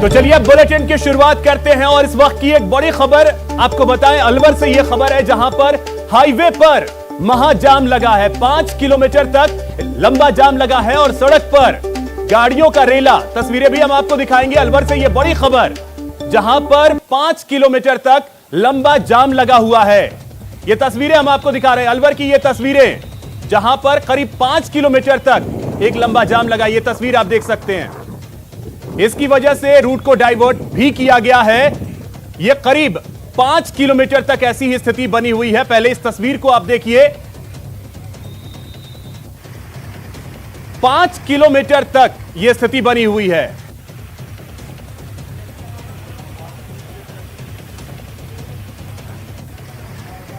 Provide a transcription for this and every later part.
तो चलिए अब बुलेटिन की शुरुआत करते हैं और इस वक्त की एक बड़ी खबर आपको बताएं। अलवर से यह खबर है जहां पर हाईवे पर महाजाम लगा है। 5 किलोमीटर तक लंबा जाम लगा है और सड़क पर गाड़ियों का रेला। तस्वीरें भी हम आपको दिखाएंगे। अलवर से यह बड़ी खबर जहां पर 5 किलोमीटर तक लंबा जाम लगा हुआ है। यह तस्वीरें हम आपको दिखा रहे हैं। अलवर की यह तस्वीरें जहां पर करीब 5 किलोमीटर तक एक लंबा जाम लगा। यह तस्वीर आप देख सकते हैं। इसकी वजह से रूट को डाइवर्ट भी किया गया है। यह करीब 5 किलोमीटर तक ऐसी ही स्थिति बनी हुई है। पहले इस तस्वीर को आप देखिए। 5 किलोमीटर तक यह स्थिति बनी हुई है।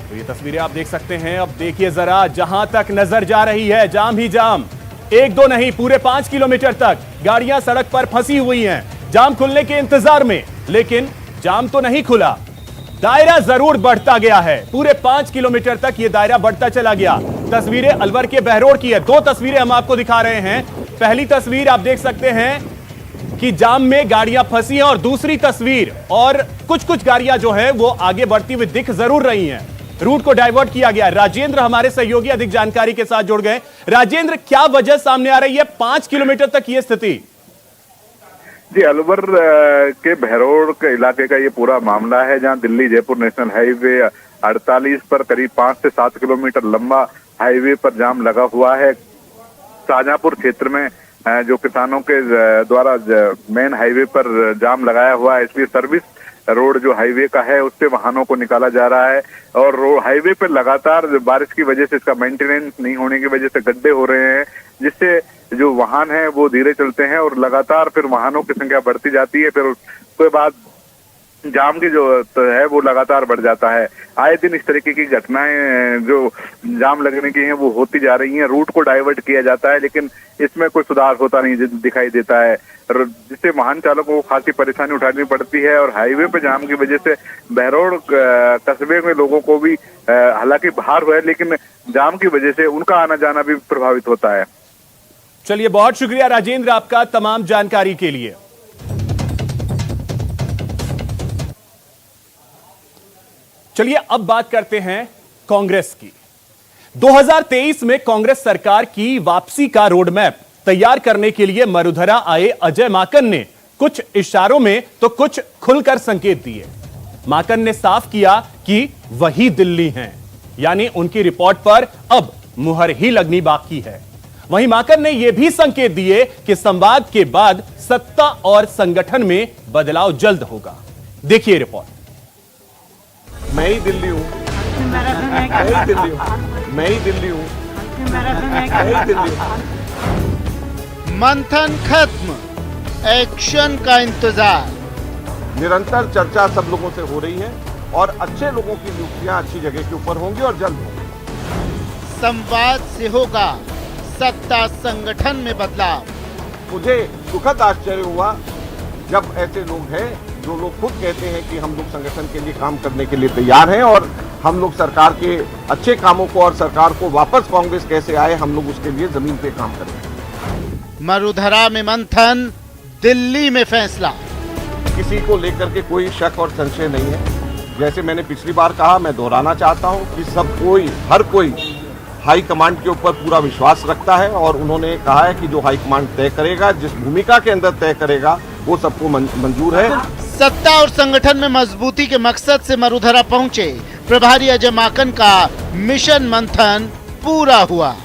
तो ये तस्वीरें आप देख सकते हैं। अब देखिए जरा, जहां तक नजर जा रही है जाम ही जाम। एक दो नहीं, पूरे 5 किलोमीटर तक गाड़ियां सड़क पर फंसी हुई हैं जाम खुलने के इंतजार में। लेकिन जाम तो नहीं खुला, दायरा जरूर बढ़ता गया है। पूरे 5 किलोमीटर तक यह दायरा बढ़ता चला गया। तस्वीरें अलवर के बहरोड की है। दो तस्वीरें हम आपको दिखा रहे हैं। पहली तस्वीर आप देख सकते हैं कि जाम में गाड़ियां फंसी हैं और दूसरी तस्वीर और कुछ गाड़ियां जो है वो आगे बढ़ती हुई दिख जरूर रही हैं। रूट को डाइवर्ट किया गया। राजेंद्र हमारे सहयोगी अधिक जानकारी के साथ जुड़ गए। राजेंद्र, क्या वजह सामने आ रही है 5 किलोमीटर तक ये स्थिति? जी, अलवर के बहरोड के इलाके का ये पूरा मामला है, जहां दिल्ली जयपुर नेशनल हाईवे 48 पर करीब 5 से 7 किलोमीटर लंबा हाईवे पर जाम लगा हुआ है। शाहजहांपुर क्षेत्र में जो किसानों के द्वारा मेन हाईवे पर जाम लगाया हुआ है, इसलिए सर्विस रोड जो हाईवे का है उससे वाहनों को निकाला जा रहा है। और हाईवे पर लगातार बारिश की वजह से इसका मेंटेनेंस नहीं होने की वजह से गड्ढे हो रहे हैं, जिससे जो वाहन है वो धीरे चलते हैं और लगातार फिर वाहनों की संख्या बढ़ती जाती है। फिर उसके बाद जाम की जो है वो लगातार बढ़ जाता है। आए दिन इस तरीके की घटनाएं जो जाम लगने की हैं वो होती जा रही हैं। रूट को डाइवर्ट किया जाता है लेकिन इसमें कोई सुधार होता नहीं दिखाई देता है, जिससे वाहन चालकों को खासी परेशानी उठानी पड़ती है। और हाईवे पे जाम की वजह से बहरोड कस्बे में लोगों को भी हालांकि बाहर हुआ है, लेकिन जाम की वजह से उनका आना जाना भी प्रभावित होता है। चलिए, बहुत शुक्रिया राजेंद्र आपका तमाम जानकारी के लिए। चलिए अब बात करते हैं कांग्रेस की। 2023 में कांग्रेस सरकार की वापसी का रोडमैप तैयार करने के लिए मरुधरा आए अजय माकन ने कुछ इशारों में तो कुछ खुलकर संकेत दिए। माकन ने साफ किया कि वही दिल्ली हैं, यानी उनकी रिपोर्ट पर अब मुहर ही लगनी बाकी है। वहीं माकन ने यह भी संकेत दिए कि संवाद के बाद सत्ता और संगठन में बदलाव जल्द होगा। देखिए रिपोर्ट। मैं ही दिल्ली हूँ, मैं ही दिल्ली हूँ, मैं ही दिल्ली हूँ, मैं ही दिल्ली हूँ। मंथन खत्म, एक्शन का इंतजार। निरंतर चर्चा सब लोगों से हो रही है और अच्छे लोगों की नियुक्तियां अच्छी जगह के ऊपर होंगी और जल्द होंगी। संवाद से होगा सत्ता संगठन में बदलाव। मुझे सुखद आश्चर्य हुआ जब ऐसे लोग हैं जो लोग खुद कहते हैं कि हम लोग संगठन के लिए काम करने के लिए तैयार हैं और हम लोग सरकार के अच्छे कामों को और सरकार को वापस कांग्रेस कैसे आए, हम लोग उसके लिए जमीन पे काम करेंगे। मरुधरा में मंथन, दिल्ली में फैसला। किसी को लेकर के कोई शक और संशय नहीं है। जैसे मैंने पिछली बार कहा, मैं दोहराना चाहता हूं कि सब कोई, हर कोई हाई कमांड के ऊपर पूरा विश्वास रखता है और उन्होंने कहा है कि जो हाई कमांड तय करेगा, जिस भूमिका के अंदर तय करेगा, वो सबको मंजूर है। सत्ता और संगठन में मजबूती के मकसद से मरुधरा पहुंचे प्रभारी अजय माकन का मिशन मंथन पूरा हुआ।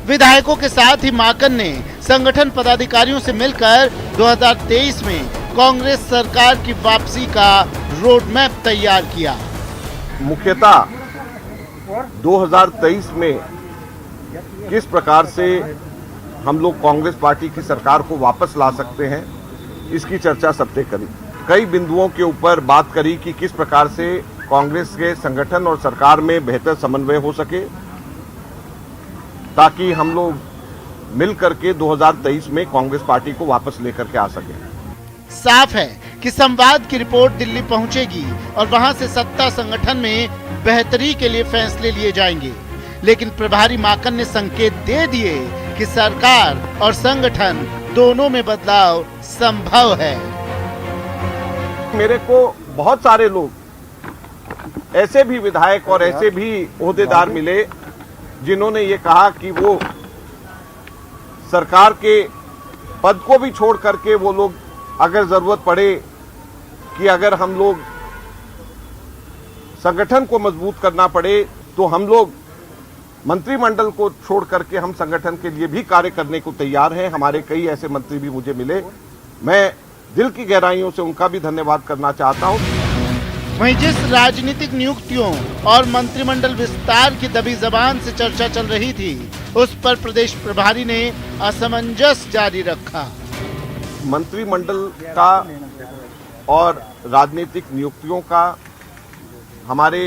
विधायकों के साथ ही माकन ने संगठन पदाधिकारियों से मिलकर 2023 में कांग्रेस सरकार की वापसी का रोडमैप तैयार किया। मुख्यतः 2023 में किस प्रकार से हम लोग कांग्रेस पार्टी की सरकार को वापस ला सकते हैं, इसकी चर्चा सबसे करी। कई बिंदुओं के ऊपर बात करी कि किस प्रकार से कांग्रेस के संगठन और सरकार में बेहतर समन्वय हो सके, ताकि हम लोग मिल करके 2023 में कांग्रेस पार्टी को वापस लेकर के आ सके। साफ है कि संवाद की रिपोर्ट दिल्ली पहुंचेगी और वहां से सत्ता संगठन में बेहतरी के लिए फैसले लिए जाएंगे। लेकिन प्रभारी माकन ने संकेत दे दिए कि सरकार और संगठन दोनों में बदलाव संभव है। मेरे को बहुत सारे लोग ऐसे भी विधायक और ऐसे भी ओहदेदार मिले जिन्होंने ये कहा कि वो सरकार के पद को भी छोड़ करके वो लोग अगर जरूरत पड़े कि अगर हम लोग संगठन को मजबूत करना पड़े तो हम लोग मंत्रिमंडल को छोड़ करके हम संगठन के लिए भी कार्य करने को तैयार हैं। हमारे कई ऐसे मंत्री भी मुझे मिले, मैं दिल की गहराइयों से उनका भी धन्यवाद करना चाहता हूं। वहीं जिस राजनीतिक नियुक्तियों और मंत्रिमंडल विस्तार की दबी जबान से चर्चा चल रही थी, उस पर प्रदेश प्रभारी ने असमंजस जारी रखा। मंत्रिमंडल का और राजनीतिक नियुक्तियों का हमारे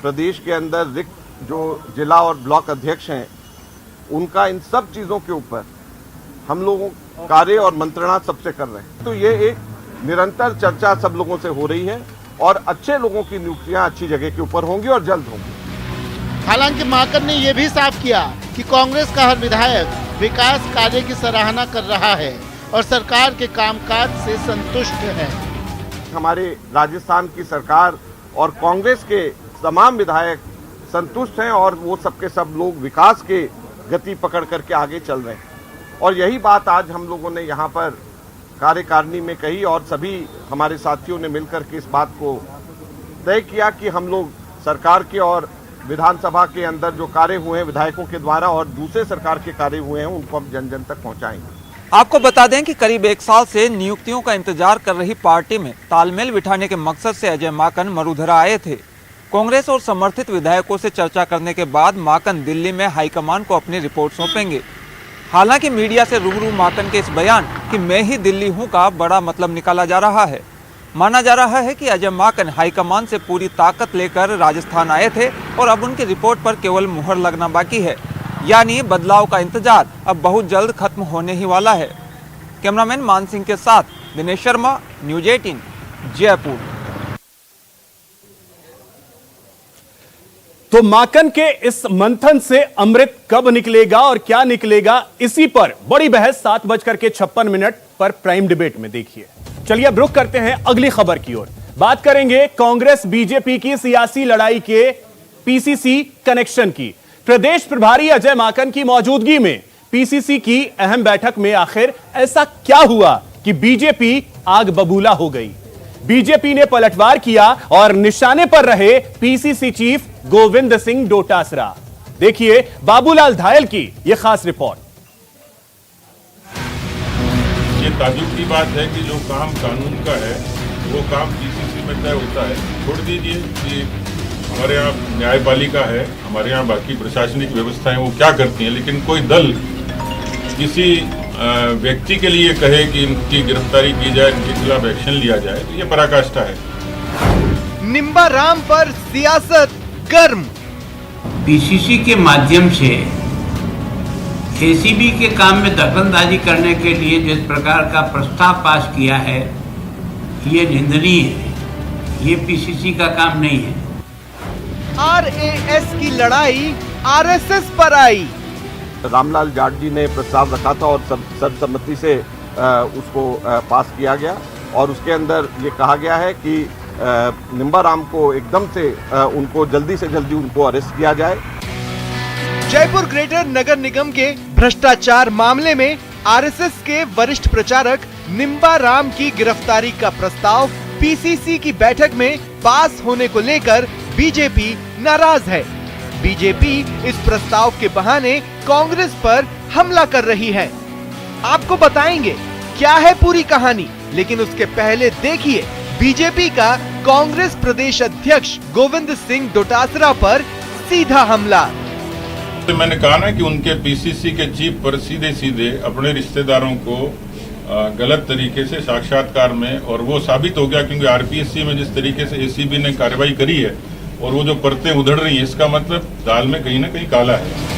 प्रदेश के अंदर रिक्त जो जिला और ब्लॉक अध्यक्ष हैं, उनका इन सब चीजों के ऊपर हम लोगों कार्य और मंत्रणा सबसे कर रहे हैं। तो ये एक निरंतर चर्चा सब लोगों से हो रही है और अच्छे लोगों की नियुक्तियां अच्छी जगह के ऊपर होंगी और जल्द होंगी। हालांकि माकन ने यह भी साफ किया कि कांग्रेस का हर विधायक विकास कार्य की सराहना कर रहा है और सरकार के कामकाज से संतुष्ट है। हमारे राजस्थान की सरकार और कांग्रेस के तमाम विधायक संतुष्ट हैं और वो सबके सब लोग विकास के गति पकड़ करके आगे चल रहे हैं। और यही बात आज हम लोगों ने यहाँ पर कार्यकारिणी में कही और सभी हमारे साथियों ने मिलकर के इस बात को तय किया कि हम लोग सरकार के और विधानसभा के अंदर जो कार्य हुए हैं विधायकों के द्वारा और दूसरे सरकार के कार्य हुए हैं उनको हम जन जन तक पहुंचाएंगे। आपको बता दें कि करीब 1 साल से नियुक्तियों का इंतजार कर रही पार्टी में तालमेल बिठाने के मकसद से अजय माकन मरुधरा आए थे। कांग्रेस और समर्थित विधायकों से चर्चा करने के बाद माकन दिल्ली में हाईकमान को अपनी रिपोर्ट सौंपेंगे। हालांकि मीडिया से रूबरू माकन के इस बयान कि मैं ही दिल्ली हूं का बड़ा मतलब निकाला जा रहा है। माना जा रहा है कि अजय माकन हाईकमान से पूरी ताकत लेकर राजस्थान आए थे और अब उनकी रिपोर्ट पर केवल मुहर लगना बाकी है, यानी बदलाव का इंतजार अब बहुत जल्द खत्म होने ही वाला है। कैमरामैन मान सिंह के साथ दिनेश शर्मा, न्यूज 18, जयपुर। तो माकन के इस मंथन से अमृत कब निकलेगा और क्या निकलेगा, इसी पर बड़ी बहस 7:56 पर प्राइम डिबेट में देखिए। चलिए अब रुख करते हैं अगली खबर की ओर। बात करेंगे कांग्रेस बीजेपी की सियासी लड़ाई के पीसीसी कनेक्शन की। प्रदेश प्रभारी अजय माकन की मौजूदगी में पीसीसी की अहम बैठक में आखिर ऐसा क्या हुआ कि बीजेपी आग बबूला हो गई। बीजेपी ने पलटवार किया और निशाने पर रहे पीसीसी चीफ गोविंद सिंह डोटासरा। देखिए बाबूलाल धायल की यह खास रिपोर्ट। ये ताजुब की बात है कि जो काम कानून का है वो काम पीसीसी में तय होता है। छोड़ दीजिए कि हमारे यहाँ न्यायपालिका है, हमारे यहाँ बाकी प्रशासनिक व्यवस्थाएं वो क्या करती हैं, लेकिन कोई दल किसी व्यक्ति के लिए कहे कि इनकी गिरफ्तारी की जाए, इनके खिलाफ एक्शन लिया जाए, तो ये पराकाष्ठा है। निम्बा राम पर सियासत गर्म। पीसीसी के माध्यम से एसीबी के काम में दखलंदाजी करने के लिए जिस प्रकार का प्रस्ताव पास किया है ये निंदनीय है, ये पीसीसी का काम नहीं है। आरएएस की लड़ाई आरएसएस पर आई। रामलाल जाट जी ने प्रस्ताव रखा था और सर्वसम्मति से उसको पास किया गया और उसके अंदर ये कहा गया है कि निम्बा राम को एकदम से उनको जल्दी से जल्दी उनको अरेस्ट किया जाए। जयपुर ग्रेटर नगर निगम के भ्रष्टाचार मामले में आरएसएस के वरिष्ठ प्रचारक निम्बा राम की गिरफ्तारी का प्रस्ताव पीसीसी की बैठक में पास होने को लेकर बीजेपी नाराज है। बीजेपी इस प्रस्ताव के बहाने कांग्रेस पर हमला कर रही है। आपको बताएंगे क्या है पूरी कहानी, लेकिन उसके पहले देखिए बीजेपी का कांग्रेस प्रदेश अध्यक्ष गोविंद सिंह डोटासरा पर सीधा हमला। तो मैंने कहा ना कि उनके पीसीसी के चीफ पर सीधे सीधे अपने रिश्तेदारों को गलत तरीके से साक्षात्कार में, और वो साबित हो गया क्योंकि आरपीएससी में जिस तरीके से एसीबी ने कार्रवाई करी है और वो जो परतें उधड़ रही है, इसका मतलब दाल में कहीं ना कहीं काला है।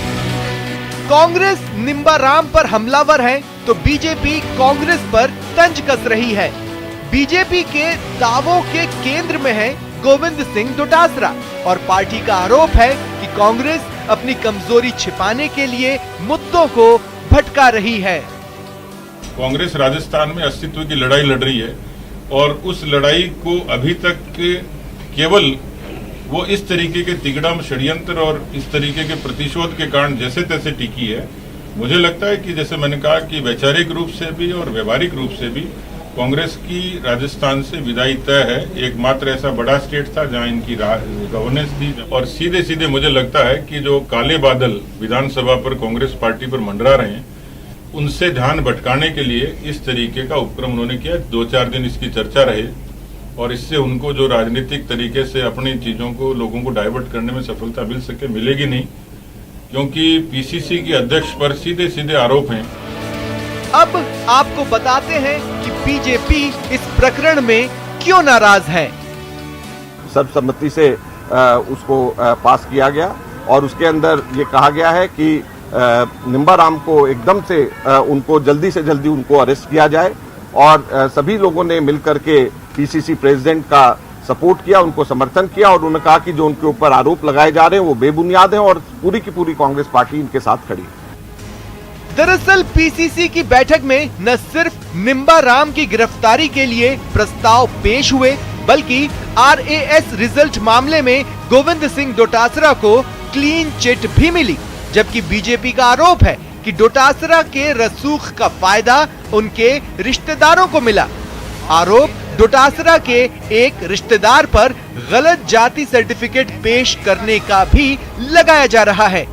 कांग्रेस निम्बा राम पर हमलावर है तो बीजेपी कांग्रेस पर तंज कस रही है। बीजेपी के दावों के केंद्र में है गोविंद सिंह डोटासरा और पार्टी का आरोप है कि कांग्रेस अपनी कमजोरी छिपाने के लिए मुद्दों को भटका रही है। कांग्रेस राजस्थान में अस्तित्व की लड़ाई लड़ रही है और उस लड़ाई को अभी तक केवल वो इस तरीके के तिगड़म षड्यंत्र और इस तरीके के प्रतिशोध के कारण जैसे तैसे टिकी है। मुझे लगता है कि जैसे मैंने कहा कि वैचारिक रूप से भी और व्यवहारिक रूप से भी कांग्रेस की राजस्थान से विदाई तय है। एकमात्र ऐसा बड़ा स्टेट था जहां इनकी गवर्नेंस थी और सीधे सीधे मुझे लगता है कि जो काले बादल विधानसभा पर कांग्रेस पार्टी पर मंडरा रहे हैं उनसे ध्यान भटकाने के लिए इस तरीके का उपक्रम उन्होंने किया। 2-4 दिन इसकी चर्चा रहे और इससे उनको जो राजनीतिक तरीके से अपनी चीजों को लोगों को डाइवर्ट करने में सफलता मिल सके, मिलेगी नहीं, क्योंकि पीसीसी के अध्यक्ष पर सीधे सीधे आरोप हैं। अब आपको बताते हैं कि बीजेपी इस प्रकरण में क्यों नाराज है। सर्वसम्मति से उसको पास किया गया और उसके अंदर ये कहा गया है कि निम्बाराम को एकदम से उनको जल्दी से जल्दी उनको अरेस्ट किया जाए और सभी लोगों ने मिलकर के पीसीसी प्रेसिडेंट का सपोर्ट किया, उनको समर्थन किया और उन्होंने कहा कि जो उनके ऊपर आरोप लगाए जा रहे हैं वो बेबुनियाद हैं और पूरी की पूरी कांग्रेस पार्टी इनके साथ खड़ी है। दरअसल पीसीसी की बैठक में न सिर्फ निम्बाराम की गिरफ्तारी के लिए प्रस्ताव पेश हुए बल्कि आरएएस रिजल्ट मामले में गोविंद सिंह डोटासरा को क्लीन चिट भी मिली, जबकि बीजेपी का आरोप है कि डोटासरा के रसूख का फायदा उनके रिश्तेदारों को मिला। आरोप डोटासरा के एक रिश्तेदार पर गलत जाति सर्टिफिकेट पेश करने का भी लगाया जा रहा है।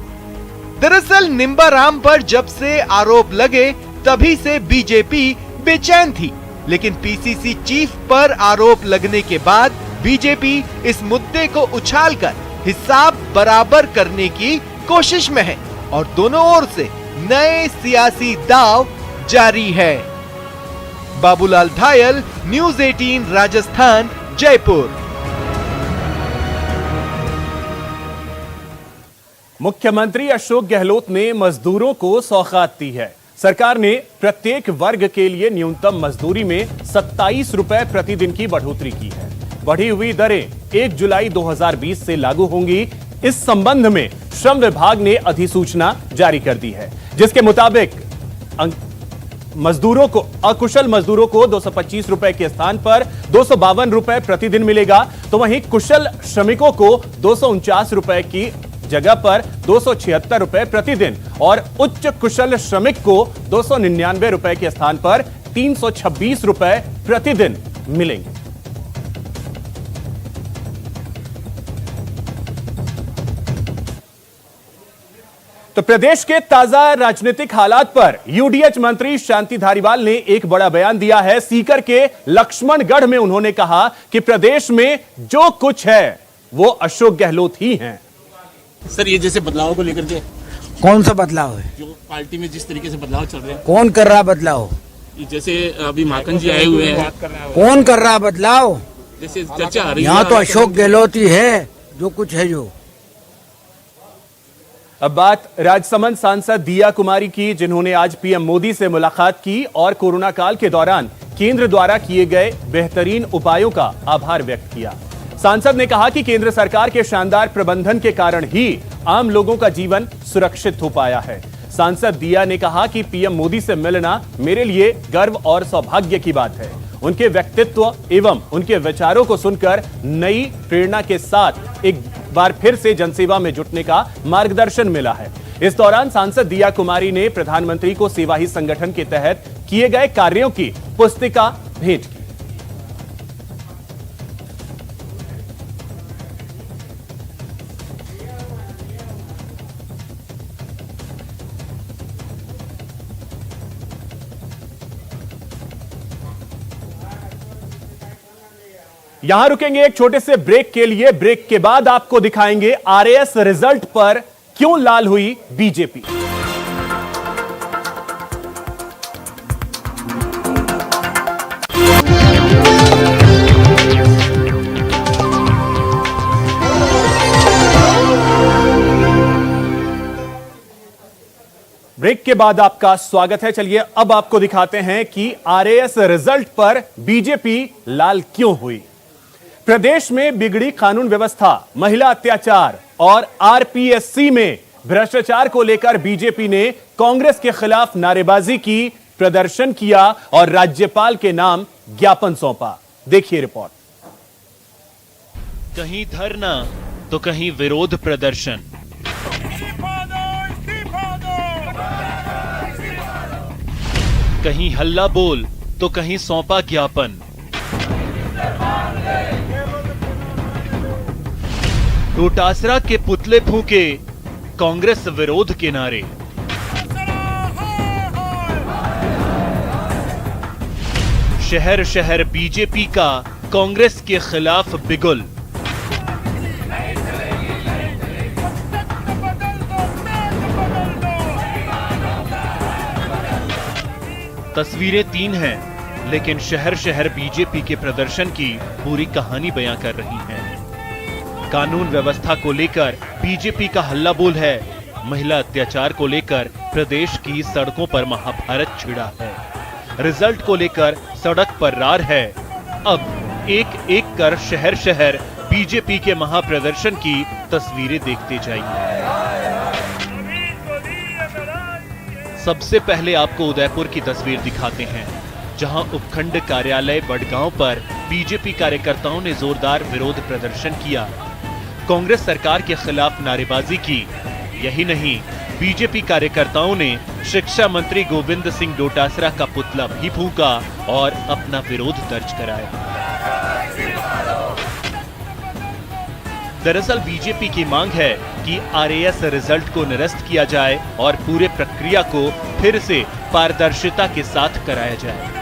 दरअसल निम्बाराम पर जब से आरोप लगे तभी से बीजेपी बेचैन थी, लेकिन पीसीसी चीफ पर आरोप लगने के बाद बीजेपी इस मुद्दे को उछालकर हिसाब बराबर करने की कोशिश में है और दोनों ओर से नए सियासी दांव जारी है। बाबूलाल धायल, न्यूज़ 18 राजस्थान, जयपुर। मुख्यमंत्री अशोक गहलोत ने मजदूरों को सौगात दी है। सरकार ने प्रत्येक वर्ग के लिए न्यूनतम मजदूरी में 27 रुपए प्रतिदिन की बढ़ोतरी की है। बढ़ी हुई दरें 1 जुलाई 2020 से लागू होंगी। इस संबंध में श्रम विभाग ने अधिसूचना जारी कर दी है, जिसके मुताबिक मजदूरों को, अकुशल मजदूरों को 225 रुपए के स्थान पर 252 रुपए प्रतिदिन मिलेगा, तो वहीं कुशल श्रमिकों को 249 रुपए की जगह पर 276 रुपए प्रतिदिन और उच्च कुशल श्रमिक को 299 रुपए के स्थान पर 326 रुपए प्रतिदिन मिलेंगे। तो प्रदेश के ताजा राजनीतिक हालात पर यूडीएच मंत्री शांति धारीवाल ने एक बड़ा बयान दिया है। सीकर के लक्ष्मणगढ़ में उन्होंने कहा कि प्रदेश में जो कुछ है वो अशोक गहलोत ही हैं। सर, ये जैसे बदलाव को लेकर के, कौन सा बदलाव है? जो पार्टी में जिस तरीके से बदलाव चल रहे हैं, कौन कर रहा बदलाव? जैसे अभी माकन जी आए हुए हैं, कौन कर रहा बदलाव? जैसे चर्चा आ रही है, यहाँ तो अशोक गहलोत ही है जो कुछ है। जो अब बात राजसमंद सांसद दिया कुमारी की, जिन्होंने आज पीएम मोदी से मुलाकात की और कोरोना काल के दौरान केंद्र द्वारा किए गए बेहतरीन उपायों का आभार व्यक्त किया। सांसद ने कहा कि केंद्र सरकार के शानदार प्रबंधन के कारण ही आम लोगों का जीवन सुरक्षित हो पाया है। सांसद दिया ने कहा कि पीएम मोदी से मिलना मेरे लिए गर्व और सौभाग्य की बात है। उनके व्यक्तित्व एवं उनके विचारों को सुनकर नई प्रेरणा के साथ एक बार फिर से जनसेवा में जुटने का मार्गदर्शन मिला है। इस दौरान सांसद दिया कुमारी ने प्रधानमंत्री को सेवा ही संगठन के तहत किए गए कार्यों की पुस्तिका भेंट की। यहां रुकेंगे एक छोटे से ब्रेक के लिए। ब्रेक के बाद आपको दिखाएंगे आरएएस रिजल्ट पर क्यों लाल हुई बीजेपी। ब्रेक के बाद आपका स्वागत है। चलिए अब आपको दिखाते हैं कि आरएएस रिजल्ट पर बीजेपी लाल क्यों हुई। प्रदेश में बिगड़ी कानून व्यवस्था, महिला अत्याचार और आरपीएससी में भ्रष्टाचार को लेकर बीजेपी ने कांग्रेस के खिलाफ नारेबाजी की, प्रदर्शन किया और राज्यपाल के नाम ज्ञापन सौंपा। देखिए रिपोर्ट। कहीं धरना तो कहीं विरोध प्रदर्शन। कहीं हल्ला बोल तो कहीं सौंपा ज्ञापन। डोटासरा के पुतले फूंके, कांग्रेस विरोध के नारे। शहर शहर बीजेपी का कांग्रेस के खिलाफ बिगुल। तस्वीरें तीन हैं, लेकिन शहर शहर बीजेपी के प्रदर्शन की पूरी कहानी बयां कर रही हैं। कानून व्यवस्था को लेकर बीजेपी का हल्ला बोल है। महिला अत्याचार को लेकर प्रदेश की सड़कों पर महाभारत छिड़ा है। रिजल्ट को लेकर सड़क पर रार है। अब एक एक कर शहर शहर बीजेपी के महाप्रदर्शन की तस्वीरें देखते जाइए। सबसे पहले आपको उदयपुर की तस्वीर दिखाते हैं, जहां उपखंड कार्यालय बड़गांव पर बीजेपी कार्यकर्ताओं ने जोरदार विरोध प्रदर्शन किया। कांग्रेस सरकार के खिलाफ नारेबाजी की। यही नहीं, बीजेपी कार्यकर्ताओं ने शिक्षा मंत्री गोविंद सिंह डोटासरा का पुतला भी फूंका और अपना विरोध दर्ज कराया। दरअसल बीजेपी की मांग है कि आरएएस रिजल्ट को निरस्त किया जाए और पूरे प्रक्रिया को फिर से पारदर्शिता के साथ कराया जाए।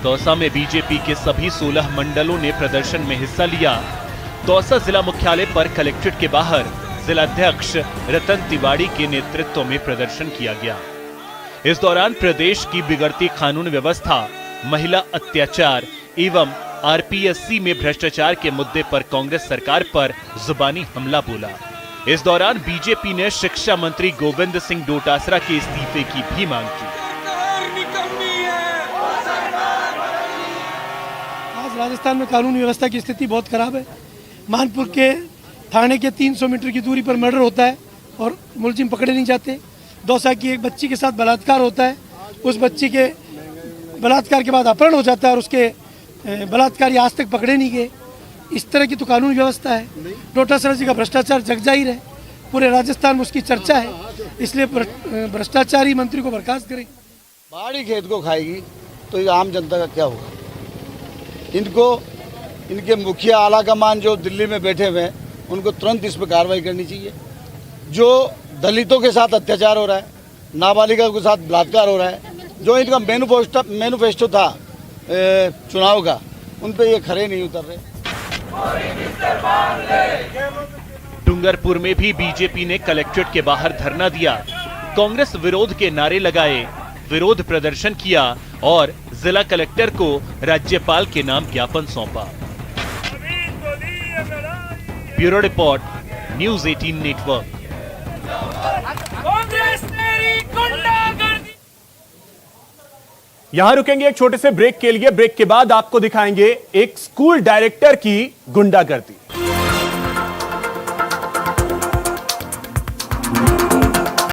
दौसा में बीजेपी के सभी 16 मंडलों ने प्रदर्शन में हिस्सा लिया। दौसा जिला मुख्यालय पर कलेक्ट्रेट के बाहर जिलाध्यक्ष रतन तिवाड़ी के नेतृत्व में प्रदर्शन किया गया। इस दौरान प्रदेश की बिगड़ती कानून व्यवस्था, महिला अत्याचार एवं आरपीएससी में भ्रष्टाचार के मुद्दे पर कांग्रेस सरकार पर जुबानी हमला बोला। इस दौरान बीजेपी ने शिक्षा मंत्री गोविंद सिंह डोटासरा के इस्तीफे की भी मांग की। आज राजस्थान में कानून व्यवस्था की स्थिति बहुत खराब है। मानपुर के थाने के 300 मीटर की दूरी पर मर्डर होता है और मुलजिम पकड़े नहीं जाते। दौसा की एक बच्ची के साथ बलात्कार होता है, उस बच्ची के बलात्कार के बाद अपहरण हो जाता है और उसके बलात्कारी आज तक पकड़े नहीं गए। इस तरह की तो कानून व्यवस्था है। डोटासरा जी का भ्रष्टाचार जग जाहिर है, पूरे राजस्थान में उसकी चर्चा है, इसलिए भ्रष्टाचारी मंत्री को बर्खास्त करें। पहाड़ी खेत को खाएगी तो ये आम जनता का क्या होगा? इनको, इनके मुखिया आला कमान जो दिल्ली में बैठे हुए हैं, उनको तुरंत इस पर कार्रवाई करनी चाहिए। जो दलितों के साथ अत्याचार हो रहा है, नाबालिगा के साथ बलात्कार हो रहा है, जो इनका मैनिफेस्टो था चुनाव का, उन पे ये खरे नहीं उतर रहे। डूंगरपुर में भी बीजेपी ने कलेक्ट्रेट के बाहर धरना दिया, कांग्रेस विरोध के नारे लगाए, विरोध प्रदर्शन किया और जिला कलेक्टर को राज्यपाल के नाम ज्ञापन सौंपा। Bureau report, news 18 network. यहां रुकेंगे एक छोटे से ब्रेक के लिए। ब्रेक के बाद आपको दिखाएंगे एक स्कूल डायरेक्टर की गुंडागर्दी।